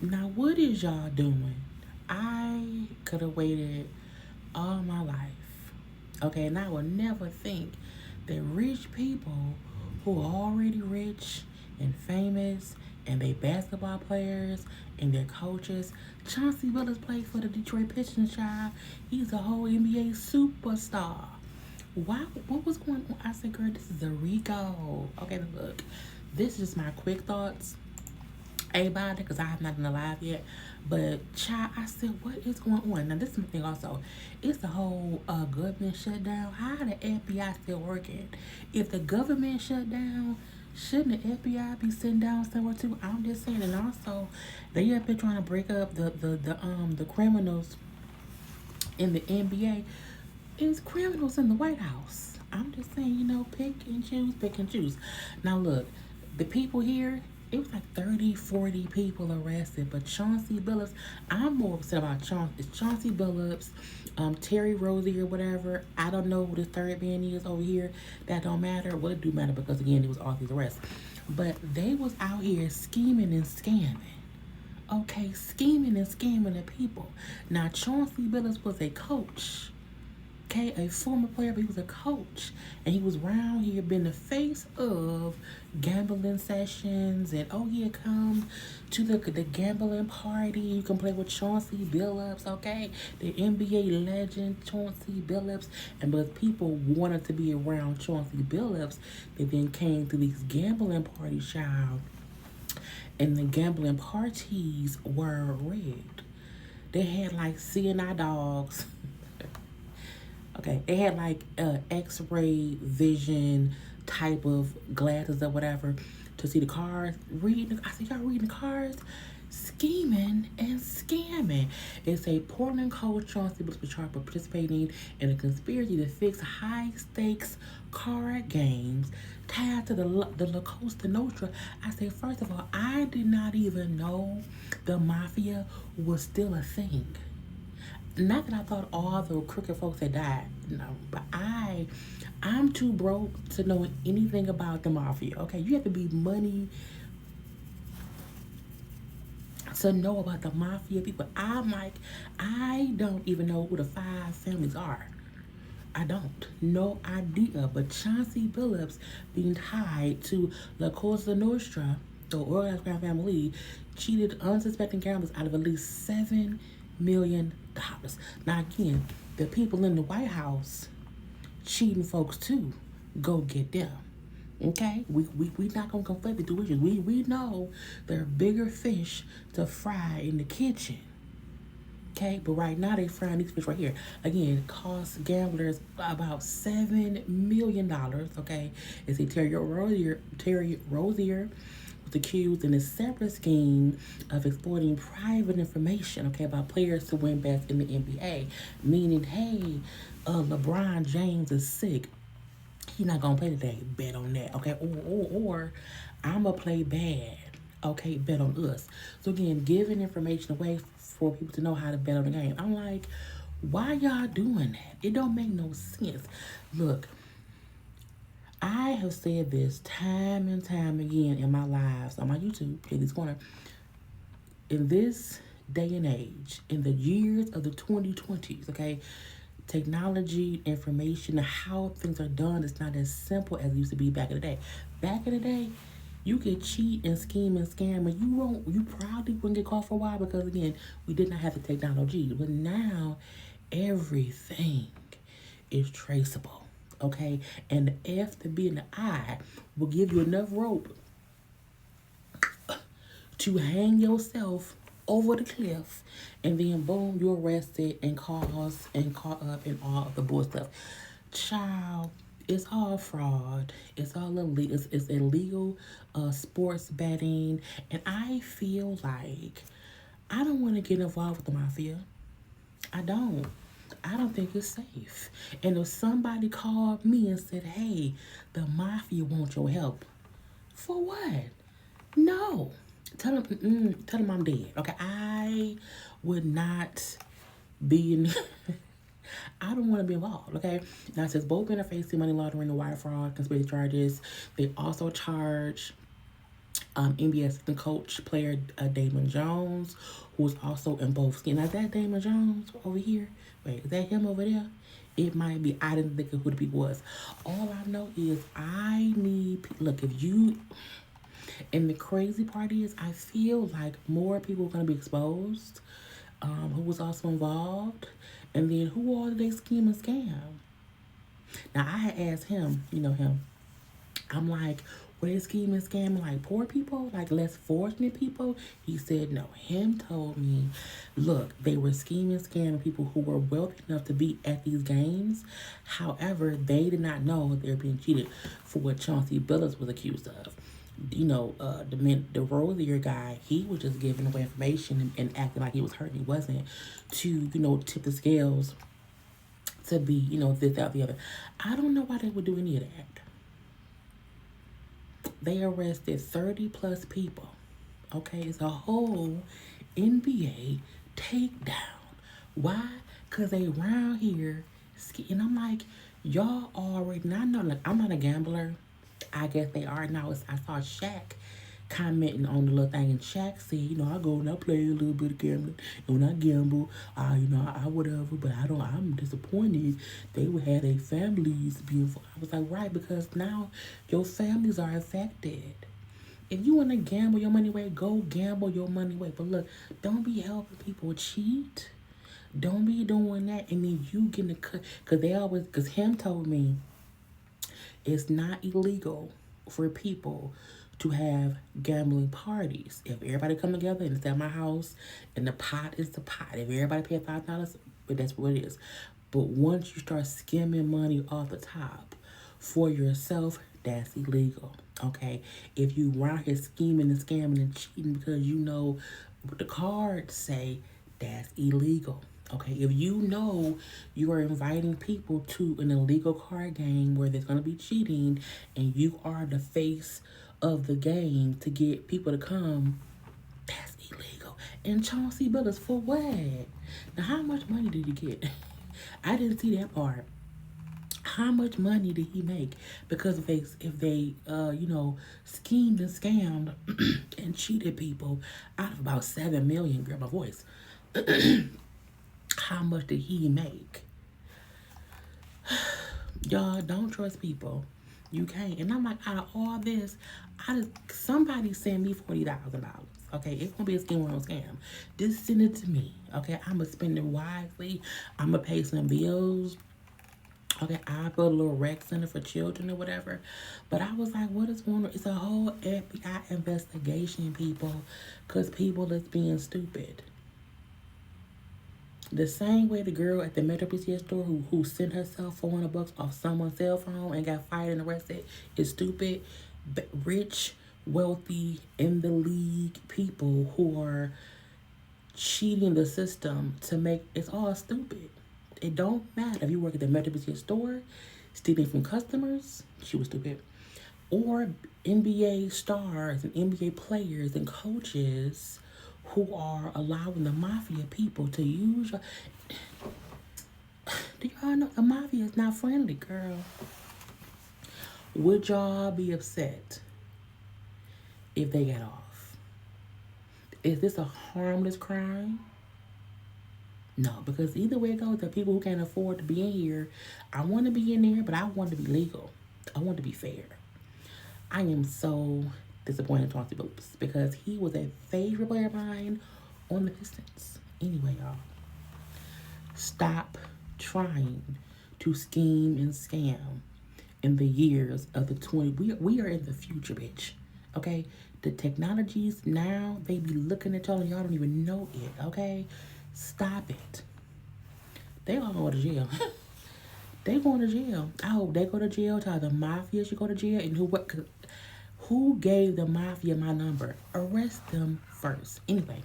Now, what is y'all doing? I could have waited all my life. Okay, and I would never think that rich people who are already rich and famous and they basketball players and their coaches. Chauncey Billups played for the Detroit Pistons, child. He's a whole NBA superstar. Why? What was going on? I said, girl, this is a Rico. Okay, look, this is just my quick thoughts about it because I have not been alive yet. But child, I said, what is going on? Now this is my thing also. It's the whole government shutdown. How the FBI still working? If the government shut down, shouldn't the FBI be sitting down somewhere too? I'm just saying. And also, they up here trying to break up the criminals in the NBA. It's criminals in the White House. I'm just saying, pick and choose, pick and choose. Now look, the people here, it was like 30, 40 people arrested. But Chauncey Billups, I'm more upset about Chauncey. It's Chauncey Billups, Terry Rosie or whatever. I don't know who the third man is over here. That don't matter. Well, it do matter because again, it was all these arrests. But they was out here scheming and scamming. Okay, scheming and scamming the people. Now Chauncey Billups was a coach. Okay, a former player, but he was a coach. And he was around here being the face of gambling sessions. And oh yeah, come to the gambling party. You can play with Chauncey Billups, okay? The NBA legend Chauncey Billups. And but people wanted to be around Chauncey Billups, they then came to these gambling parties, child. And the gambling parties were rigged. They had like CNI dogs. Okay, they had like X-ray vision type of glasses or whatever to see the cars. Reading, I said, y'all reading the cars, scheming and scamming. It's a Portland coach Chauncey was charged for participating in a conspiracy to fix high stakes card games tied to the La Costa Nostra. I said, first of all, I did not even know the Mafia was still a thing. Not that I thought all the crooked folks had died, no, but I'm too broke to know anything about the Mafia. Okay, you have to be money to know about the Mafia people. I'm like, I don't even know who the five families are. I don't. No idea. But Chauncey Billups being tied to La Cosa Nostra, the organized crime family, cheated unsuspecting gamblers out of at least $7 million. Now again, the people in the White House cheating folks too. Go get them. Okay? We not gonna conflate the two issues. We know there are bigger fish to fry in the kitchen. Okay, but right now they frying these fish right here. Again, it costs gamblers about $7 million. Okay, it's a Terry Rosier was accused in a separate scheme of exploiting private information. Okay, about players to win bets in the NBA, meaning, hey, LeBron James is sick. He's not gonna play today. Bet on that. Okay, or I'ma play bad. Okay, bet on us. So again, giving information away for people to know how to bet on the game. I'm like, why y'all doing that? It don't make no sense. Look, I have said this time and time again in my lives on my YouTube, JayLeesCorner. In this day and age, in the years of the 2020s, okay, technology, information, how things are done is not as simple as it used to be back in the day. Back in the day, you could cheat and scheme and scam, and you probably wouldn't get caught for a while because again, we did not have the technology. But now, everything is traceable. Okay, and the F, the B, and the I will give you enough rope to hang yourself over the cliff, and then boom, you're arrested and caught up in all of the bull stuff. Child, it's all fraud. It's all illegal. It's illegal sports betting, and I feel like I don't want to get involved with the mafia. I don't. I don't think it's safe. And if somebody called me and said, "Hey, the mafia wants your help," for what? No. Tell them I'm dead. Okay, I would not be in. I don't want to be involved. Okay, now it says both men are facing money laundering and wire fraud conspiracy charges. They also charge NBA assistant coach player Damon Jones, who was also in both schemes. Now, is that Damon Jones over here? Wait, is that him over there? It might be. I didn't think of who the people was. All I know is I need. Look, if you. And the crazy part is, I feel like more people are going to be exposed. Who was also involved, and then who all did they scheme and scam? Now I had asked him, you know him. I'm like, were they scheming, scamming like poor people, like less fortunate people? He said no. Him told me, look, they were scheming, scamming people who were wealthy enough to be at these games. However, they did not know they were being cheated for what Chauncey Billups was accused of. You know, the Rosier guy, he was just giving away information and acting like he was hurt and he wasn't, to, you know, tip the scales to be, you know, this, that, the other. I don't know why they would do any of that. They arrested 30 plus people. Okay, it's a whole NBA takedown. Why? Because they around here, and I'm like, y'all already, and I know, like, I'm not a gambler. I guess they are now. I saw Shaq commenting on the little thing, and Shaq said, you know, I go and I play a little bit of gambling, and when I gamble, you know, I whatever, but I'm disappointed they would have their families being. I was like, right, because now your families are affected. If you want to gamble your money away, go gamble your money away. But look, don't be helping people cheat. Don't be doing that, and then you getting the cut. Because him told me it's not illegal for people to have gambling parties. If everybody come together and it's at my house and the pot is the pot. If everybody pay $5, but that's what it is. But once you start skimming money off the top for yourself, that's illegal. Okay? If you around here scheming and scamming and cheating because you know what the cards say, that's illegal. Okay, if you know you are inviting people to an illegal card game where there's going to be cheating and you are the face of the game to get people to come, that's illegal. And Chauncey Billups, for what? Now, how much money did he get? I didn't see that part. How much money did he make? Because if they you know, schemed and scammed and cheated people out of about 7 million, grab my voice. How much did he make? Y'all, don't trust people. You can't. And I'm like, out of all this, somebody send me $40,000. Okay, it's gonna be a scam or no scam. Just send it to me. Okay, I'ma spend it wisely. I'ma pay some bills. Okay, I built a little rec center for children or whatever. But I was like, what is going on? It's a whole FBI investigation, people, because people is being stupid. The same way the girl at the Metro PCS store who sent herself $400 off someone's cell phone and got fired and arrested is stupid. But rich, wealthy, in the league people who are cheating the system to make it's all stupid. It don't matter if you work at the Metro PCS store, stealing from customers, she was stupid, or NBA stars and NBA players and coaches who are allowing the Mafia people to use your... Do y'all know the Mafia is not friendly, girl? Would y'all be upset if they got off? Is this a harmless crime? No, because either way it goes, the people who can't afford to be in here, I want to be in there, but I want to be legal. I want to be fair. I am so disappointed in Chauncey Billups because he was a favorite player of mine on the Pistons. Anyway, y'all, stop trying to scheme and scam in the years of the 20. We are in the future, bitch. Okay, the technologies now, they be looking at y'all and y'all don't even know it. Okay, stop it. They all go to jail. They going to jail. I hope they go to jail. Tell the Mafia should go to jail. And who gave the Mafia my number? Arrest them first. Anyway,